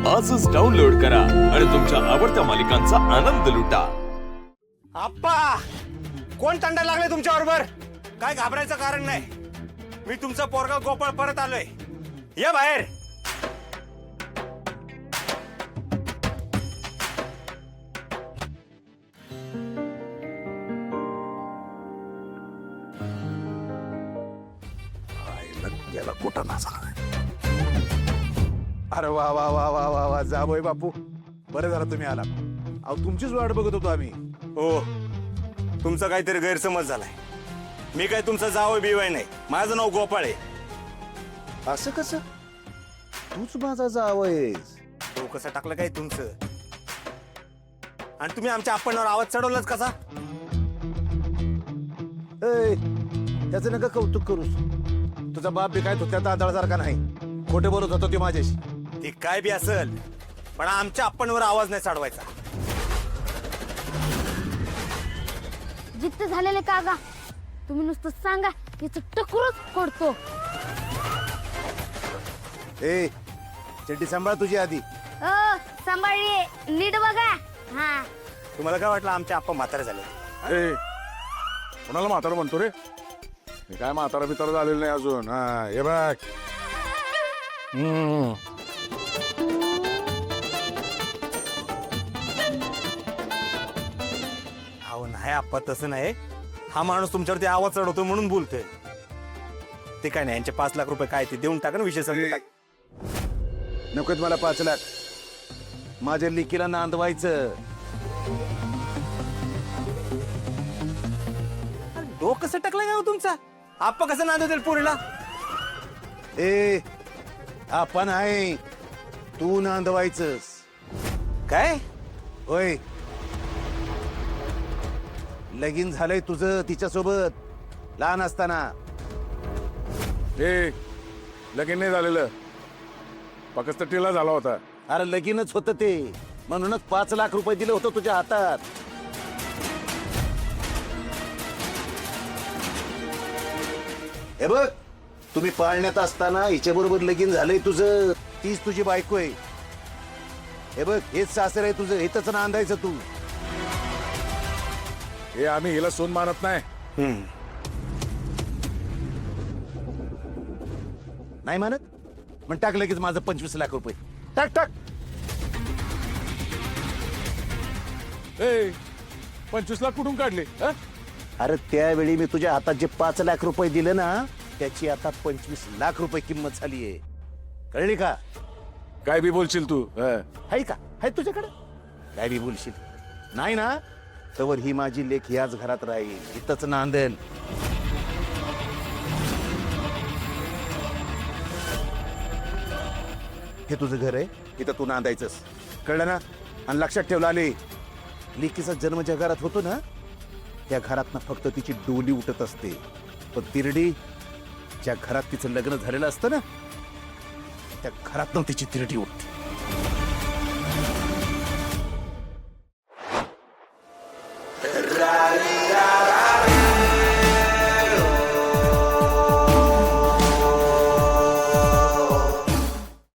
आजच डाउनलोड करा आणि तुमच्या आवडत्या मालिकांचा आनंद लुटा. आप्पा, कोण तंडा लागले तुमच्या बरोबर? काय घाबरायचं कारण नाही. मी तुमचा पोरगा गोपाळ परत आलोय. या बाहेर. याला कुठं ना अरे वा वा वा वा वा वा जाबोय बापू, बरं झालं तुम्ही आला. अहो तुमचीच वाट बघत होतो आम्ही. हो, तुमचा काहीतरी गैरसमज झालाय. मी काय तुमचा जावई बिवाय नाही. माझं नाव गोपाळ आहे. असं कसं? तूच माझा जावयस? तो कसं टाकलं काय तुमचं? आणि तुम्ही आमच्या आपणावर आवाज चढवलाच कसा? त्याचं नका कौतुक करूस. तुझा बाप बी काय तो त्या तांदळासारखा नाही. खोटे बोलत होतो ती माझ्याशी. ती काय बी असेल, पण आमच्या आपणवर आवाज नाही चढवायचा. जिद्द झालेले कागा, तुम्ही नुसतं सांगा, याचं टकुरच फोडतो. ए चड्डी सांभाळ तुझी आधी. सांभाळली, नीट बघा. हा, तुम्हाला काय वाटलं आमच्या आप्पा म्हातारे झाले? ए कोणाला म्हातारा म्हणतो रे? मी काय म्हातारा बितारा झालेलं नाही अजून. हा हे बघ. अहो नाही आप्पा, तसं नाही. हा माणूस तुमच्यावरती आवाज चढवतो म्हणून बोलतोय. ते काय नाही, यांचे 5 लाख रुपये काय ते देऊन टाका ना, विषय संपला. नकोत मला 5 लाख. माझ्या लिकीला नांदवायचं. डोकं कसं टाकलं काय हो तुमचा? आप्पा कसं नांदवतील पुरीला? ए आपण आहे, तू नांदवायचंस. काय? होय, लगीन झालंय तुझं तिच्यासोबत लहान असताना. ए लगीन नाही झालेलं, फक्त टिला झाला होता. अरे लगीनच होतं ते, म्हणूनच 5 लाख रुपये दिले होतं तुझ्या हातात. हे बघ, तुम्ही पाळण्यात असताना हिच्या बरोबर लगीन झालंय तुझं. तीच तुझी बायको आहे. हे बघ, हेच सासर आहे तुझं. इथंच नांदायचं तू. हे आम्ही हिला सून मानत नाही. नाही मानत? मग टाक लगेच माझं 25 लाख रुपये. टाक टाक. ए 25 लाख कुठून काढले? अरे त्यावेळी मी तुझ्या हातात जे 5 लाख रुपये दिले ना, त्याची आता 25 लाख रुपये किंमत झालीये. कळली का? काय बी बोलशील तू? आहे का? आहे तुझ्याकडे? काय बी बोलशील? नाही ना, तवर ही माझी लेक याच घरात राहील, इथंच नांदेल. हे तुझं घर आहे, इथं तू नांदायचंस. कळलं ना? आणि लक्षात ठेवलं आले, लेकीचा जन्म ज्या घरात होतो ना, त्या घरात फक्त तिची डोली उठत असते. पण तिरडी ज्या घरात तिचं लग्न झालेलं असतं ना, त्या घरात तिची तिरडी उठते. राणी